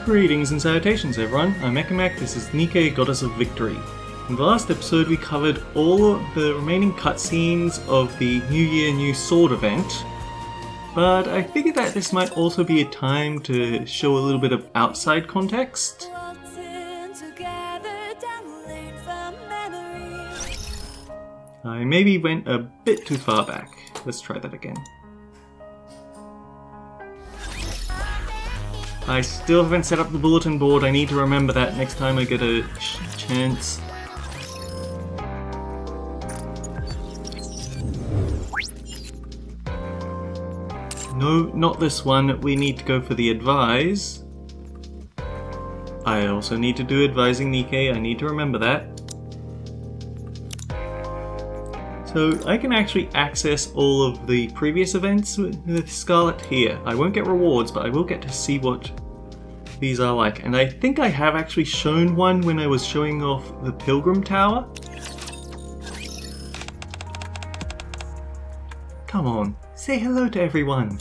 Greetings and salutations everyone, I'm Ekamak, this is Nike, Goddess of Victory. In the last episode we covered all of the remaining cutscenes of the New Year New Sword event, but I figured that this might also be a time to show a little bit of outside context. I maybe went a bit too far back. Let's try that again. I still haven't set up the bulletin board. I need to remember that next time I get a chance. No, not this one. We need to go for the advise. I also need to do advising Nike. I need to remember that. So I can actually access all of the previous events with Scarlet here. I won't get rewards, but I will get to see what these are like. And I think I have actually shown one when I was showing off the Pilgrim Tower. Come on, say hello to everyone.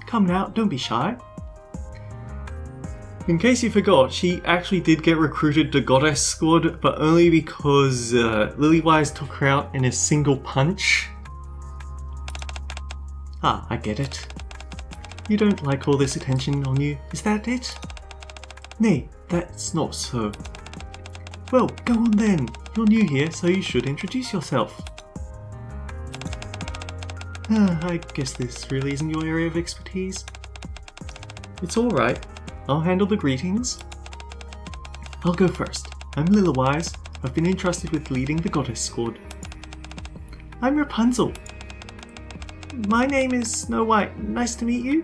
Come now, don't be shy. In case you forgot, she actually did get recruited to Goddess Squad, but only because Lillywise took her out in a single punch. Ah, I get it. You don't like all this attention on you, is that it? Nay, that's not so. Well, go on then. You're new here, so you should introduce yourself. I guess this really isn't your area of expertise. It's alright. I'll handle the greetings. I'll go first. I'm Lillywise. I've been entrusted with leading the Goddess Squad. I'm Rapunzel. My name is Snow White. Nice to meet you.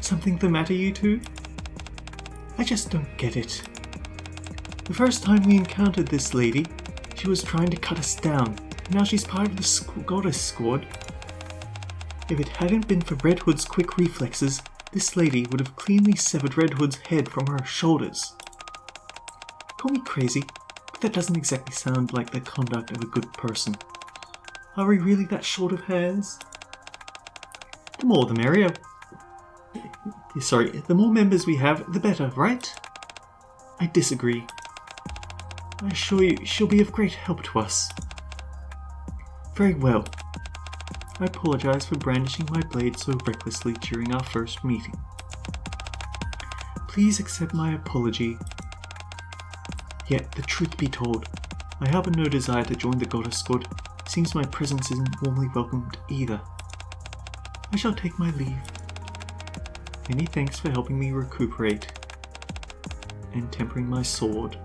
Something the matter, you two? I just don't get it. The first time we encountered this lady, she was trying to cut us down. Now she's part of the Goddess Squad. If it hadn't been for Red Hood's quick reflexes, this lady would have cleanly severed Red Hood's head from her shoulders. Call me crazy, but that doesn't exactly sound like the conduct of a good person. Are we really that short of hands? The more the merrier. Sorry, the more members we have, the better, right? I disagree. I assure you, she'll be of great help to us. Very well. I apologize for brandishing my blade so recklessly during our first meeting. Please accept my apology. Yet, the truth be told, I harbor no desire to join the Goddess Squad. Seems my presence isn't warmly welcomed either. I shall take my leave. Many thanks for helping me recuperate and tempering my sword.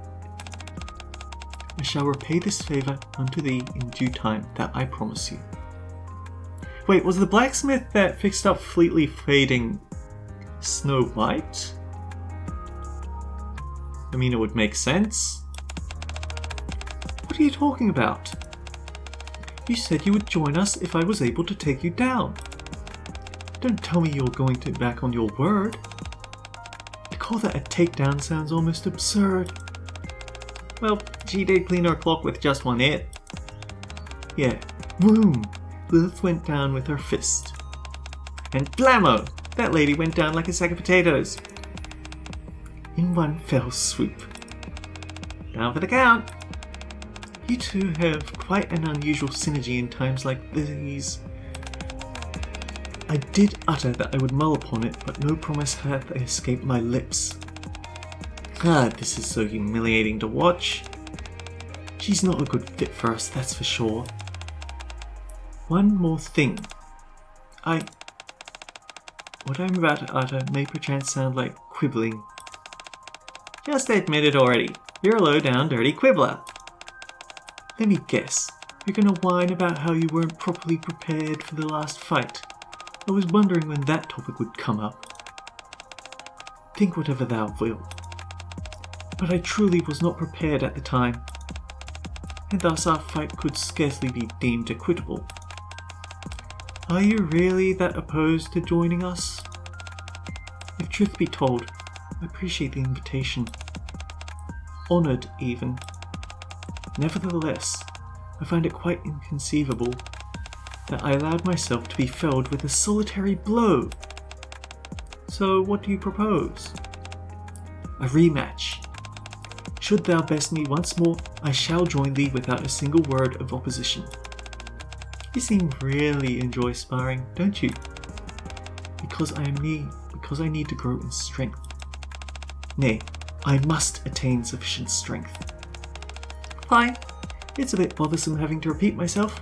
I shall repay this favor unto thee in due time, that I promise you. Wait, was the blacksmith that fixed up fleetly fading Snow White? I mean, it would make sense. What are you talking about? You said you would join us if I was able to take you down. Don't tell me you're going to back on your word. To call that a takedown sounds almost absurd. Well, she did clean her clock with just one hit. Yeah, boom! Lilith went down with her fist. And blammo! That lady went down like a sack of potatoes. In one fell swoop. Down for the count! You two have quite an unusual synergy in times like these. I did utter that I would mull upon it, but no promise hath escaped my lips. This is so humiliating to watch. She's not a good fit for us, that's for sure. One more thing. What I'm about to utter may perchance sound like quibbling. Just admit it already. You're a low-down, dirty quibbler. Let me guess. You're gonna whine about how you weren't properly prepared for the last fight. I was wondering when that topic would come up. Think whatever thou wilt. But I truly was not prepared at the time, and thus our fight could scarcely be deemed equitable. Are you really that opposed to joining us? If truth be told, I appreciate the invitation. Honoured, even. Nevertheless, I find it quite inconceivable that I allowed myself to be felled with a solitary blow. So what do you propose? A rematch. Should thou best me once more, I shall join thee without a single word of opposition. You seem really enjoy sparring, don't you? Because I need to grow in strength. Nay, I must attain sufficient strength. Fine, it's a bit bothersome having to repeat myself,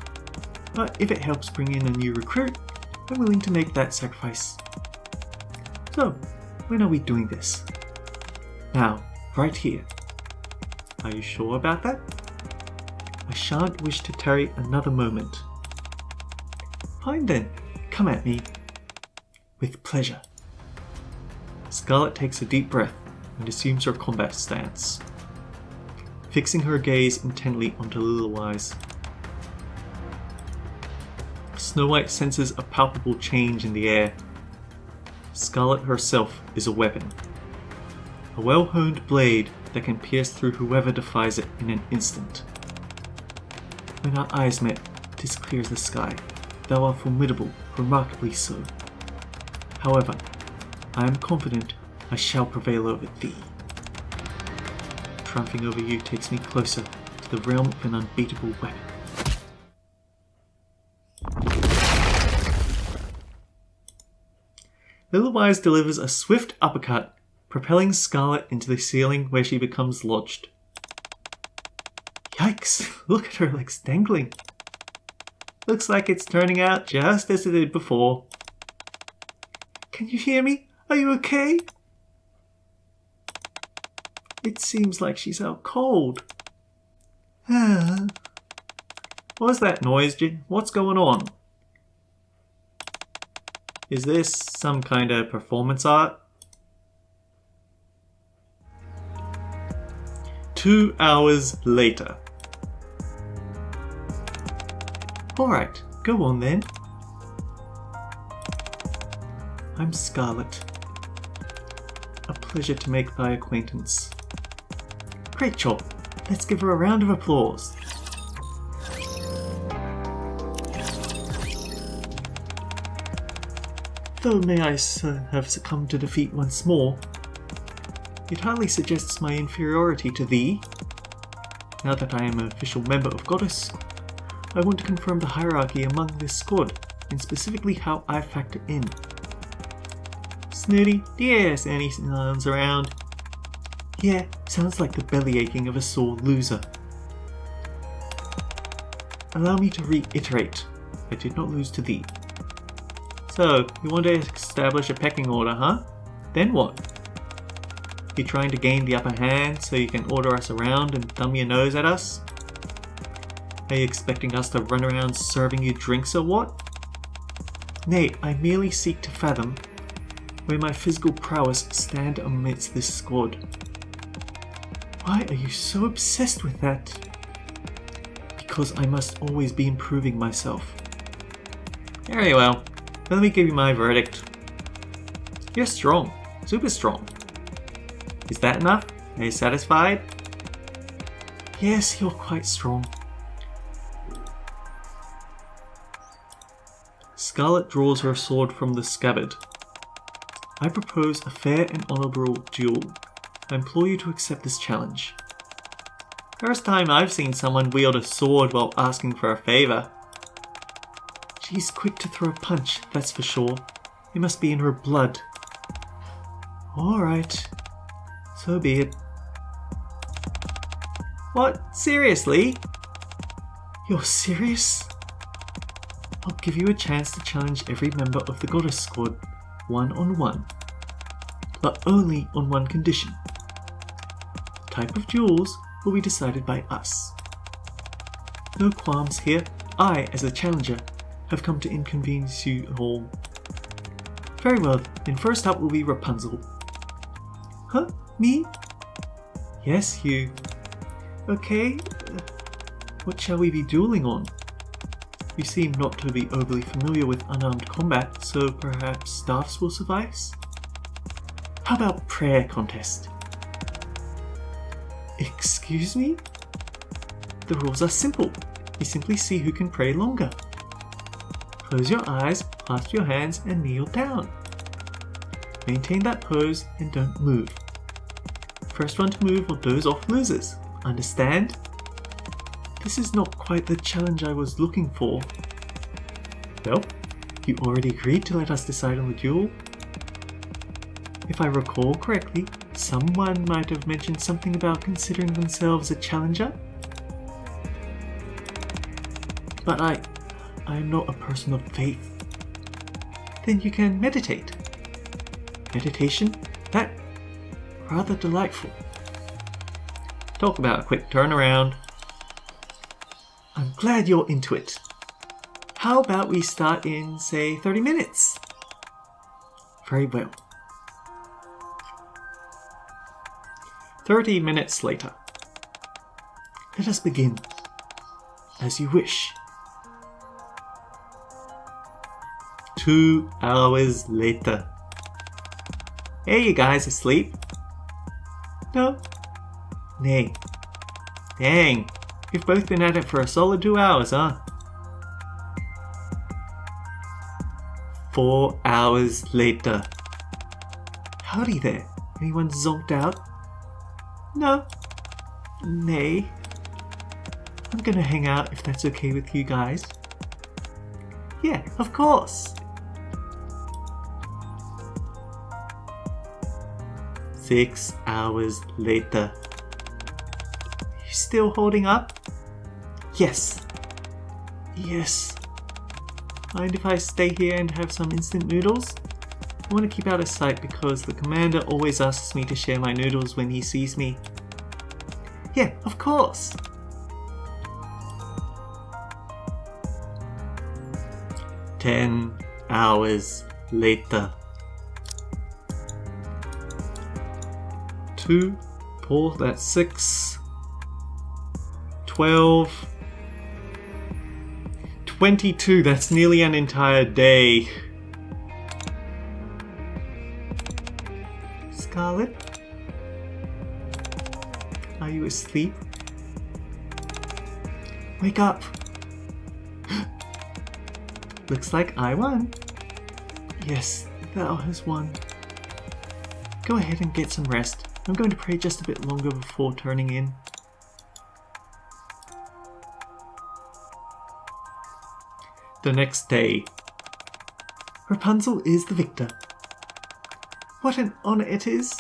but if it helps bring in a new recruit, I'm willing to make that sacrifice. So, when are we doing this? Now, right here. Are you sure about that? I shan't wish to tarry another moment. Fine then, come at me. With pleasure. Scarlet takes a deep breath and assumes her combat stance, fixing her gaze intently onto Little Eyes. Snow White senses a palpable change in the air. Scarlet herself is a weapon. A well-honed blade that can pierce through whoever defies it in an instant. When our eyes met, 'tis clear as the sky. Thou art formidable, remarkably so. However, I am confident I shall prevail over thee. Triumphing over you takes me closer to the realm of an unbeatable weapon. Little Eyes delivers a swift uppercut, propelling Scarlet into the ceiling where she becomes lodged. Yikes, look at her legs dangling. Looks like it's turning out just as it did before. Can you hear me? Are you okay? It seems like she's out cold. What was that noise, Jin? What's going on? Is this some kind of performance art? 2 hours later. Alright, go on then. I'm Scarlet. A pleasure to make thy acquaintance. Great job. Let's give her a round of applause. Though may I have succumbed to defeat once more, it hardly suggests my inferiority to thee. Now that I am an official member of Goddess, I want to confirm the hierarchy among this squad, and specifically how I factor in. Snooty, yes, any sounds around? Yeah, sounds like the belly aching of a sore loser. Allow me to reiterate, I did not lose to thee. So, you want to establish a pecking order, huh? Then what? You trying to gain the upper hand so you can order us around and thumb your nose at us? Are you expecting us to run around serving you drinks or what? Nay, I merely seek to fathom where my physical prowess stand amidst this squad. Why are you so obsessed with that? Because I must always be improving myself. Very well. Let me give you my verdict. You're strong. Super strong. Is that enough? Are you satisfied? Yes, you're quite strong. Scarlet draws her sword from the scabbard. I propose a fair and honourable duel. I implore you to accept this challenge. First time I've seen someone wield a sword while asking for a favour. She's quick to throw a punch, that's for sure. It must be in her blood. Alright. So be it. What? Seriously? You're serious? I'll give you a chance to challenge every member of the Goddess Squad, one-on-one. But only on one condition. The type of duels will be decided by us. No qualms here. I, as a challenger, have come to inconvenience you all. Very well, then first up will be Rapunzel. Huh? Me? Yes, you. Okay, what shall we be dueling on? You seem not to be overly familiar with unarmed combat, so perhaps staffs will suffice? How about prayer contest? Excuse me? The rules are simple. You simply see who can pray longer. Close your eyes, clasp your hands, and kneel down. Maintain that pose and don't move. First one to move or doze off loses. Understand? This is not quite the challenge I was looking for. Well, you already agreed to let us decide on the duel. If I recall correctly, someone might have mentioned something about considering themselves a challenger. But I am not a person of faith. Then you can meditate. Meditation? That rather delightful. Talk about a quick turnaround. I'm glad you're into it. How about we start in, say, 30 minutes? Very well. 30 minutes later. Let us begin. As you wish. 2 hours later. Are you guys asleep? No? Nay. Dang, you've both been at it for a solid 2 hours, huh? 4 hours later. Howdy there. Anyone zonked out? No. Nay. I'm gonna hang out if that's okay with you guys. Yeah, of course. 6 hours later. You still holding up? Yes. Yes. Mind if I stay here and have some instant noodles? I want to keep out of sight because the commander always asks me to share my noodles when he sees me. Yeah, of course. "10 hours later. 2, 4, that's 6, 12, 22, that's nearly an entire day. Scarlet? Are you asleep? Wake up! Looks like I won. Yes, thou has won. Go ahead and get some rest. I'm going to pray just a bit longer before turning in. The next day. Rapunzel is the victor. What an honor it is!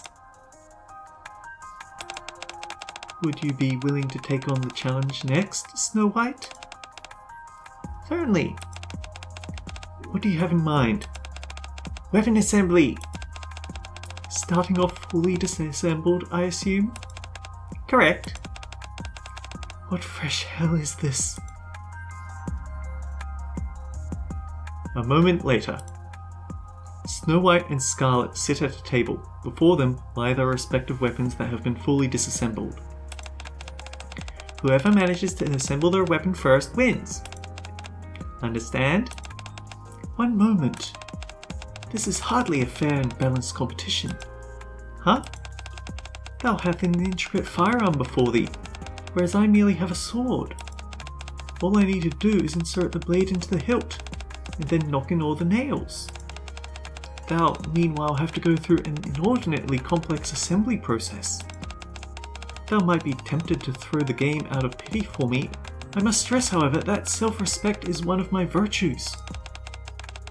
Would you be willing to take on the challenge next, Snow White? Certainly. What do you have in mind? Weapon assembly! Starting off fully disassembled, I assume? Correct. What fresh hell is this? A moment later. Snow White and Scarlet sit at a table. Before them lie their respective weapons that have been fully disassembled. Whoever manages to assemble their weapon first wins. Understand? One moment. This is hardly a fair and balanced competition. Huh? Thou hast an intricate firearm before thee, whereas I merely have a sword. All I need to do is insert the blade into the hilt, and then knock in all the nails. Thou, meanwhile, have to go through an inordinately complex assembly process. Thou might be tempted to throw the game out of pity for me. I must stress, however, that self-respect is one of my virtues.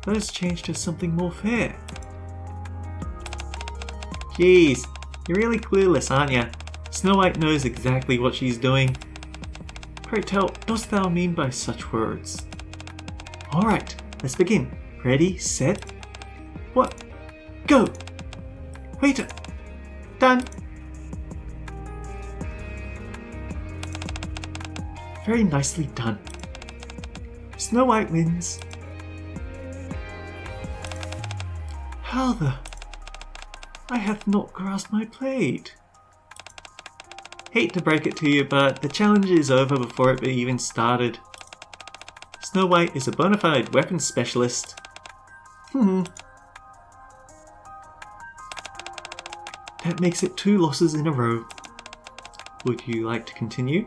Let us change to something more fair. Jeez, you're really clueless, aren't ya? Snow White knows exactly what she's doing. Pray tell, dost thou mean by such words? Alright, let's begin. Ready, set, what? Go! Waiter! Done! Very nicely done. Snow White wins. How the... I have not grasped my blade. Hate to break it to you, but the challenge is over before it even started. Snow White is a bona fide weapons specialist. That makes it 2 losses in a row. Would you like to continue?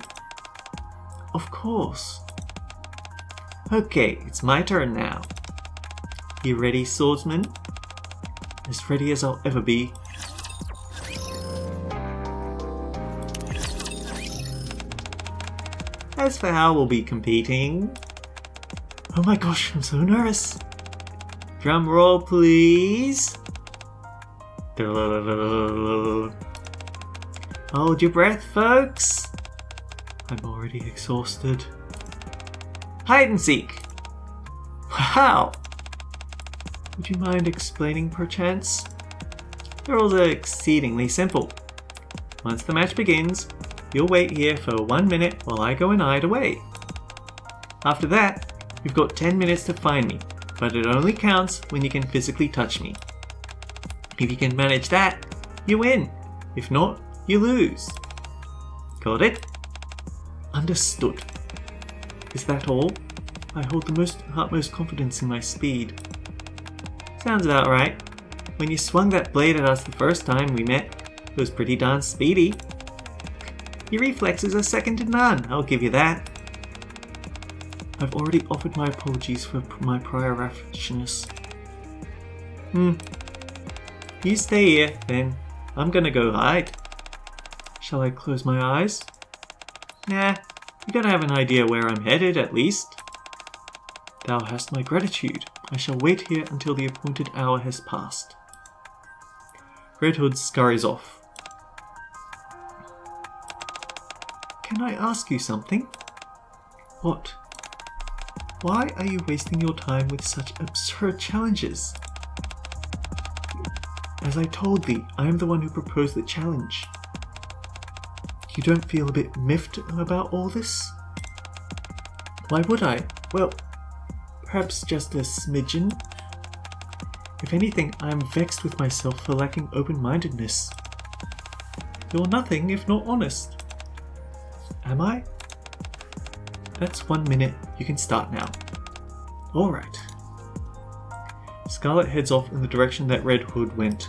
Of course. Okay, it's my turn now. You ready, swordsman? As ready as I'll ever be. As for how we'll be competing... Oh my gosh, I'm so nervous. Drum roll, please. Hold your breath, folks. I'm already exhausted. Hide and seek. Wow. Would you mind explaining, perchance? The rules are exceedingly simple. Once the match begins, you'll wait here for 1 minute while I go and hide away. After that, you've got 10 minutes to find me, but it only counts when you can physically touch me. If you can manage that, you win. If not, you lose. Got it? Understood. Is that all? I hold the utmost confidence in my speed. Sounds about right. When you swung that blade at us the first time we met, it was pretty darn speedy. Your reflexes are second to none, I'll give you that. I've already offered my apologies for my prior rashness. You stay here, then. I'm gonna go hide. Shall I close my eyes? Nah, you gotta have an idea where I'm headed, at least. Thou hast my gratitude. I shall wait here until the appointed hour has passed. Red Hood scurries off. Can I ask you something? What? Why are you wasting your time with such absurd challenges? As I told thee, I am the one who proposed the challenge. You don't feel a bit miffed about all this? Why would I? Well, perhaps just a smidgen. If anything, I am vexed with myself for lacking open-mindedness. You're nothing if not honest. Am I? That's 1 minute. You can start now. Alright. Scarlet heads off in the direction that Red Hood went.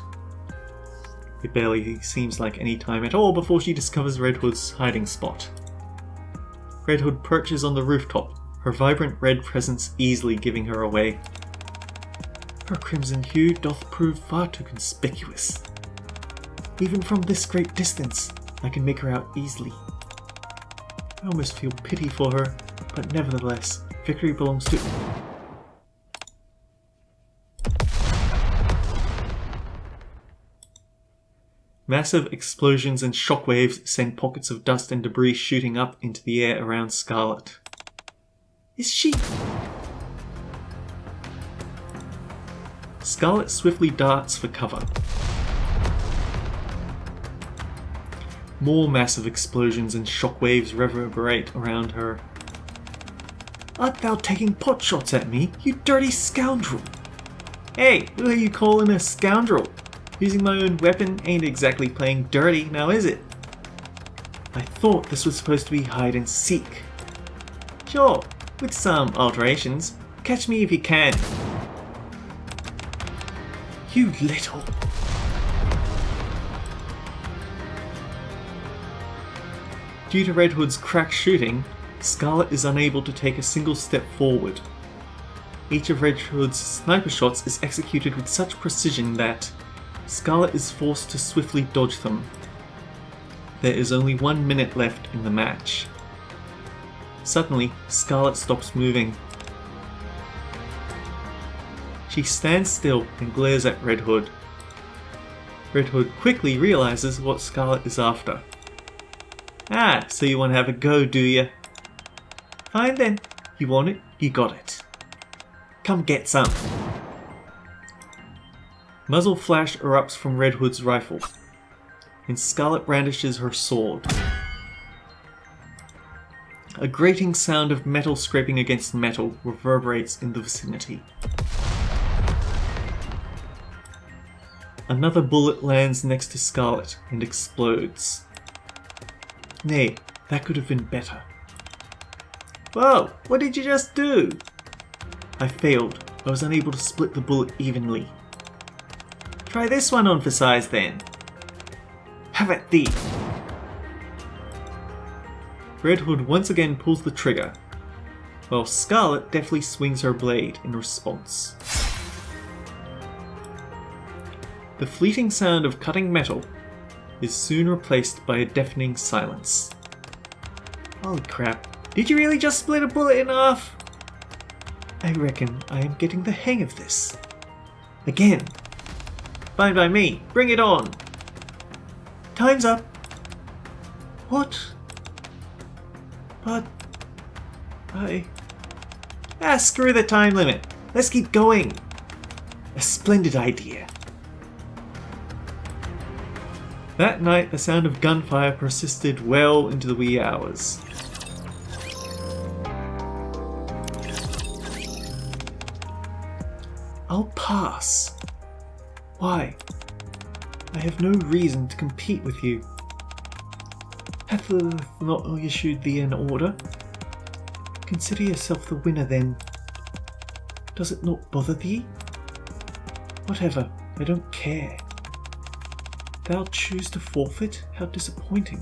It barely seems like any time at all before she discovers Red Hood's hiding spot. Red Hood perches on the rooftop, her vibrant red presence easily giving her away. Her crimson hue doth prove far too conspicuous. Even from this great distance, I can make her out easily. I almost feel pity for her, but nevertheless, victory belongs to... Massive explosions and shockwaves send pockets of dust and debris shooting up into the air around Scarlet. Is she... Scarlet swiftly darts for cover. More massive explosions and shockwaves reverberate around her. Art thou taking pot shots at me, you dirty scoundrel? Hey, who are you calling a scoundrel? Using my own weapon ain't exactly playing dirty, now is it? I thought this was supposed to be hide and seek. Sure, with some alterations. Catch me if you can. You little... Due to Red Hood's crack shooting, Scarlet is unable to take a single step forward. Each of Red Hood's sniper shots is executed with such precision that Scarlet is forced to swiftly dodge them. There is only 1 minute left in the match. Suddenly, Scarlet stops moving. She stands still and glares at Red Hood. Red Hood quickly realizes what Scarlet is after. Ah, so you want to have a go, do you? Fine then. You want it, you got it. Come get some. Muzzle flash erupts from Red Hood's rifle, and Scarlet brandishes her sword. A grating sound of metal scraping against metal reverberates in the vicinity. Another bullet lands next to Scarlet and explodes. Nay, that could have been better. Whoa, what did you just do? I failed. I was unable to split the bullet evenly. Try this one on for size then. Have at thee. Red Hood once again pulls the trigger, while Scarlet deftly swings her blade in response. The fleeting sound of cutting metal is soon replaced by a deafening silence. Holy crap, did you really just split a bullet in half? I reckon I am getting the hang of this. Again. Fine by me, bring it on. Time's up. What? But... screw the time limit. Let's keep going. A splendid idea. That night, the sound of gunfire persisted well into the wee hours. I'll pass. Why? I have no reason to compete with you. Hath not issued thee an order? Consider yourself the winner then. Does it not bother thee? Whatever, I don't care. Thou choose to forfeit? How disappointing.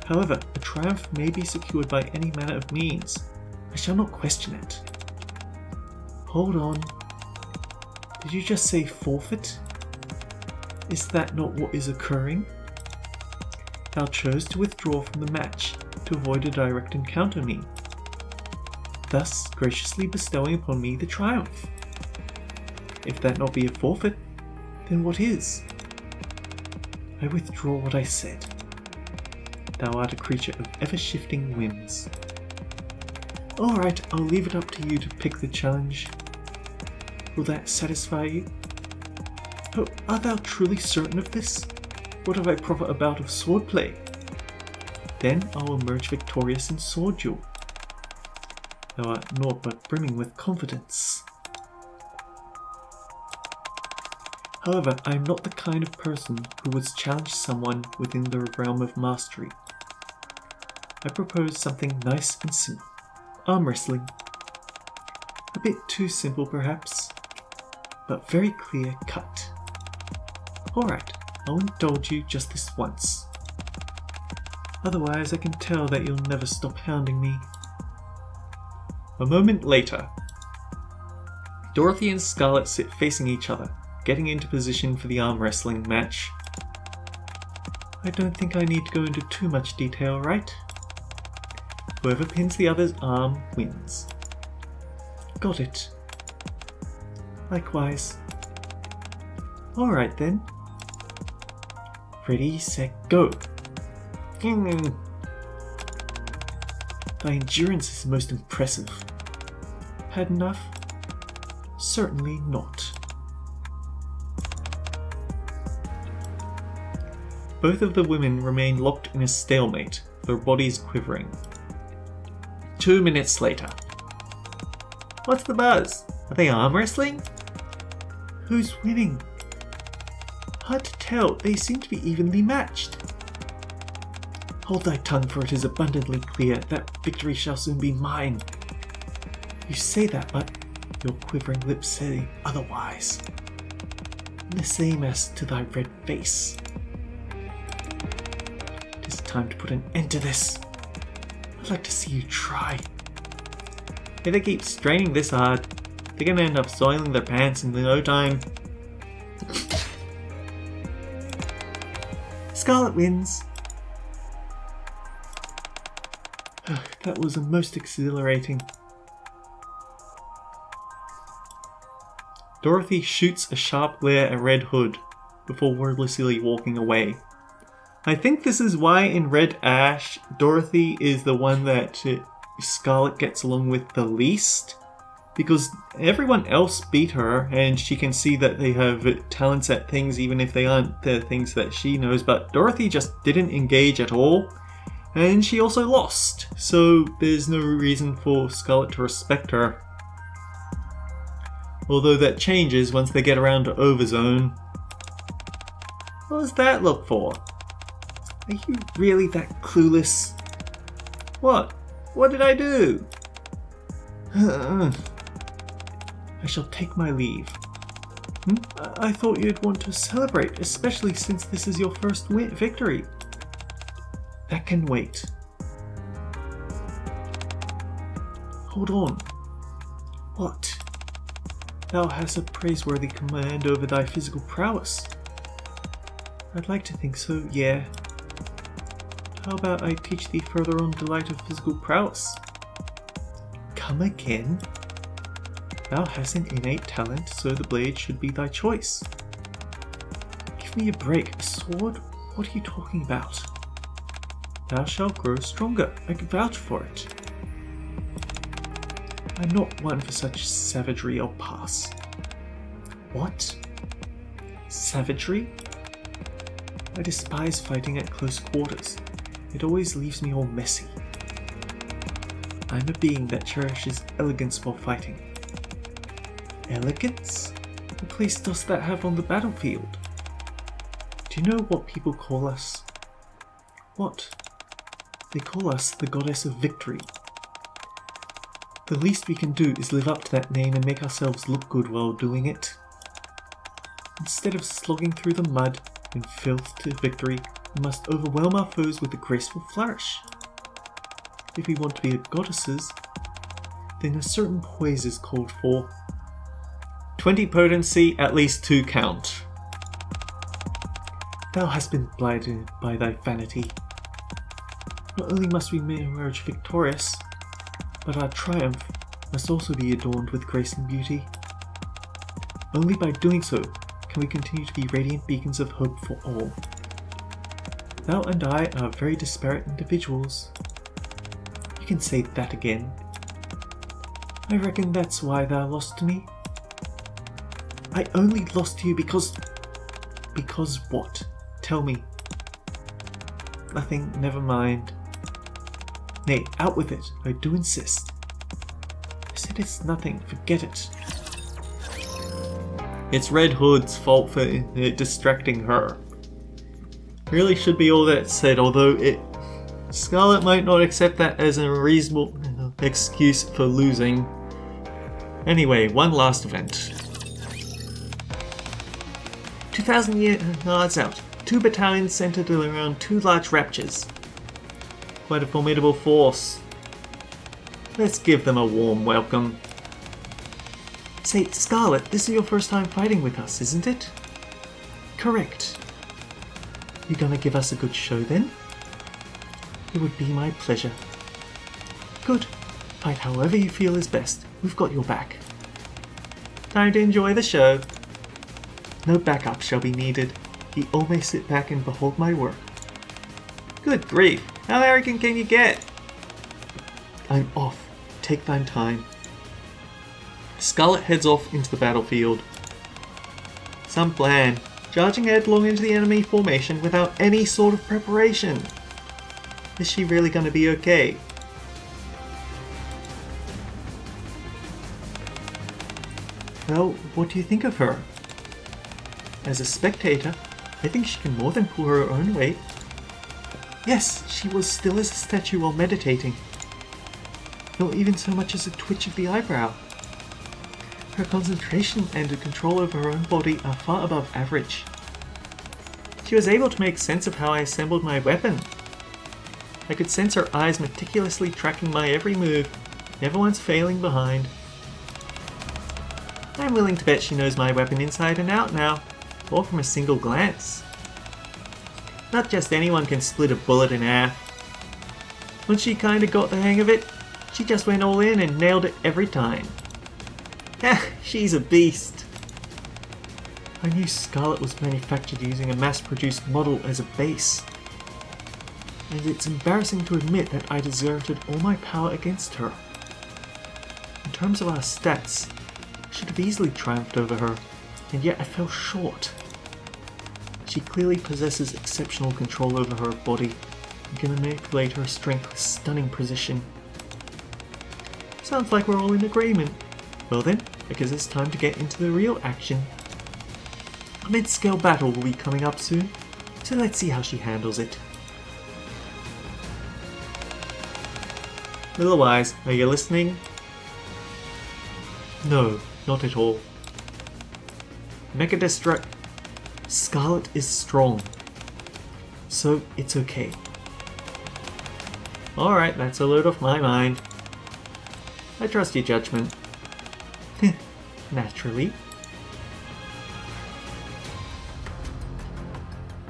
However, a triumph may be secured by any manner of means. I shall not question it. Hold on. Did you just say forfeit? Is that not what is occurring? Thou chose to withdraw from the match to avoid a direct encounter me, thus graciously bestowing upon me the triumph. If that not be a forfeit, then what is? I withdraw what I said. Thou art a creature of ever-shifting whims. Alright, I'll leave it up to you to pick the challenge. Will that satisfy you? Oh, art thou truly certain of this? What if I proffer a bout of swordplay? Then I'll emerge victorious in sword duel. Thou art naught but brimming with confidence. However, I am not the kind of person who would challenge someone within the realm of mastery. I propose something nice and simple. Arm wrestling. A bit too simple perhaps, but very clear cut. Alright, I'll indulge you just this once. Otherwise I can tell that you'll never stop hounding me. A moment later, Dorothy and Scarlet sit facing each other, getting into position for the arm wrestling match. I don't think I need to go into too much detail, right? Whoever pins the other's arm wins. Got it. Likewise. Alright then. Ready, set, go. Thy endurance is most impressive. Had enough? Certainly not. Both of the women remain locked in a stalemate, their bodies quivering. 2 minutes later. What's the buzz? Are they arm wrestling? Who's winning? Hard to tell, they seem to be evenly matched. Hold thy tongue, for it is abundantly clear that victory shall soon be mine. You say that, but your quivering lips say otherwise. And the same as to thy red face. It is time to put an end to this. I'd like to see you try. If they keep straining this hard, they're gonna end up soiling their pants in no time. Scarlet wins. That was most exhilarating. Dorothy shoots a sharp glare at Red Hood before wordlessly walking away. I think this is why in Red Ash, Dorothy is the one that Scarlet gets along with the least. Because everyone else beat her and she can see that they have talents at things even if they aren't the things that she knows. But Dorothy just didn't engage at all. And she also lost. So there's no reason for Scarlet to respect her. Although that changes once they get around to Overzone. What does that look for? Are you really that clueless? What? What did I do? I shall take my leave. I thought you'd want to celebrate, especially since this is your first victory. That can wait. Hold on. What? Thou hast a praiseworthy command over thy physical prowess. I'd like to think so, yeah. How about I teach thee further on delight of physical prowess? Come again? Thou hast an innate talent, so the blade should be thy choice. Give me a break. A sword? What are you talking about? Thou shalt grow stronger. I can vouch for it. I'm not one for such savagery, I'll pass. What? Savagery? I despise fighting at close quarters. It always leaves me all messy. I'm a being that cherishes elegance while fighting. Elegance? What place does that have on the battlefield? Do you know what people call us? What? They call us the goddess of victory. The least we can do is live up to that name and make ourselves look good while doing it. Instead of slogging through the mud and filth to victory, we must overwhelm our foes with a graceful flourish. If we want to be goddesses, then a certain poise is called for. 20 potency, at least 2 count. Thou hast been blinded by thy vanity. Not only must we emerge victorious, but our triumph must also be adorned with grace and beauty. Only by doing so can we continue to be radiant beacons of hope for all. Thou and I are very disparate individuals. You can say that again. I reckon that's why thou lost to me. I only lost to you because... Because what? Tell me. Nothing, never mind. Nay, out with it, I do insist. I said it's nothing, forget it. It's Red Hood's fault for distracting her. Really should be all that said, although Scarlet might not accept that as a reasonable excuse for losing. Anyway, one last event. 2,000 yards out, 2 battalions centered around 2 large raptures. Quite a formidable force. Let's give them a warm welcome. Say, Scarlet, this is your first time fighting with us, isn't it? Correct. You gonna give us a good show then? It would be my pleasure. Good. Fight however you feel is best. We've got your back. Time to enjoy the show. No backup shall be needed. Ye all may sit back and behold my work. Good grief, how arrogant can you get? I'm off. Take thine time. Scarlet heads off into the battlefield. Some plan. Charging headlong into the enemy formation without any sort of preparation. Is she really going to be okay? Well, what do you think of her? As a spectator, I think she can more than pull her own weight. Yes, she was still as a statue while meditating. Not even so much as a twitch of the eyebrow. Her concentration and her control over her own body are far above average. She was able to make sense of how I assembled my weapon. I could sense her eyes meticulously tracking my every move, never once failing behind. I'm willing to bet she knows my weapon inside and out now, all from a single glance. Not just anyone can split a bullet in half. Once she kinda got the hang of it, she just went all in and nailed it every time. She's a beast. I knew Scarlet was manufactured using a mass-produced model as a base. And it's embarrassing to admit that I deserted all my power against her. In terms of our stats, I should have easily triumphed over her, and yet I fell short. She clearly possesses exceptional control over her body and can manipulate her strength with stunning precision. Sounds like we're all in agreement. Well then, I guess it's time to get into the real action. A mid-scale battle will be coming up soon, so let's see how she handles it. Little Wise, are you listening? No, not at all. Mecha Scarlet is strong, so it's okay. Alright, that's a load off my mind. I trust your judgment. Naturally.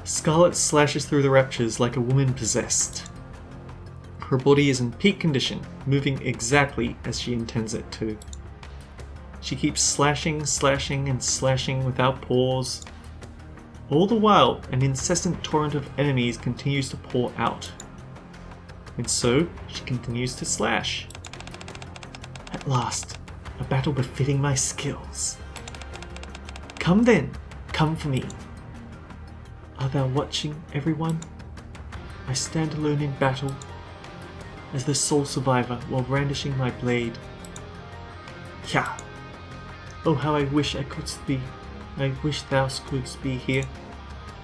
Scarlet slashes through the raptures like a woman possessed. Her body is in peak condition, moving exactly as she intends it to. She keeps slashing, slashing, and slashing without pause. All the while, an incessant torrent of enemies continues to pour out. And so, she continues to slash. At last, a battle befitting my skills. Come then, come for me. Art thou watching, everyone? I stand alone in battle, as the sole survivor while brandishing my blade. Yah! Oh, how I wish I couldst be. I wish thou couldst be here,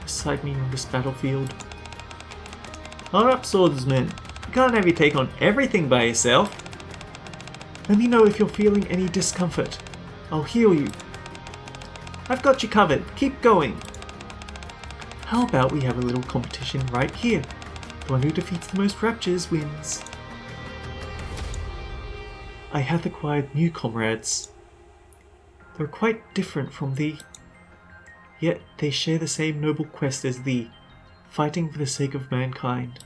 beside me on this battlefield. Hold up, swordsman. You can't have you take on everything by yourself. Let me know if you're feeling any discomfort. I'll heal you. I've got you covered. Keep going. How about we have a little competition right here? The one who defeats the most raptures wins. I hath acquired new comrades. They're quite different from thee, yet they share the same noble quest as thee, fighting for the sake of mankind,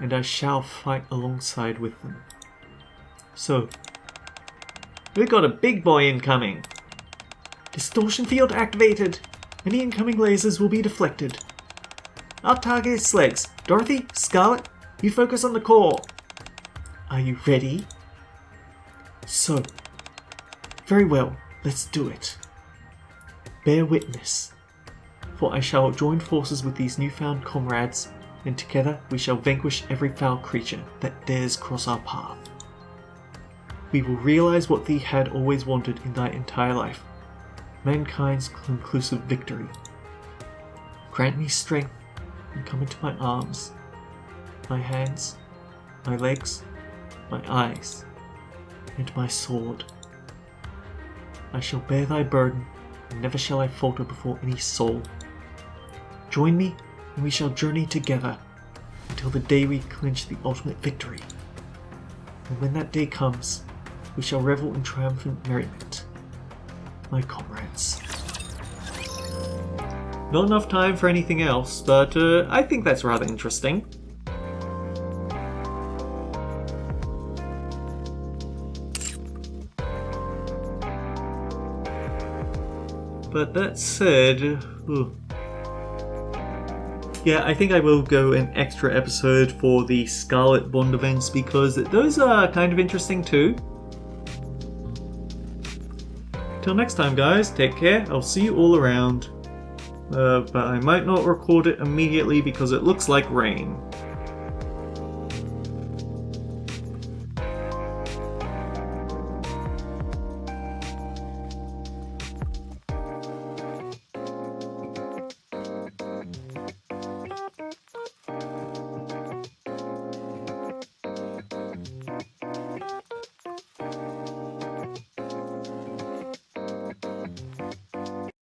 and I shall fight alongside with them. So, we've got a big boy incoming. Distortion field activated. Any incoming lasers will be deflected. Our target is legs. Dorothy, Scarlet, you focus on the core. Are you ready? So, very well, let's do it. Bear witness, for I shall join forces with these newfound comrades, and together we shall vanquish every foul creature that dares cross our path. We will realize what thee had always wanted in thy entire life, mankind's conclusive victory. Grant me strength and come into my arms, my hands, my legs, my eyes, and my sword. I shall bear thy burden, and never shall I falter before any soul. Join me, and we shall journey together until the day we clinch the ultimate victory. And when that day comes, we shall revel in triumphant merriment, my comrades. Not enough time for anything else, but I think that's rather interesting. But that said, yeah, I think I will go an extra episode for the Scarlet Bond events because those are kind of interesting too. Till next time, guys, take care. I'll see you all around. But I might not record it immediately because it looks like rain.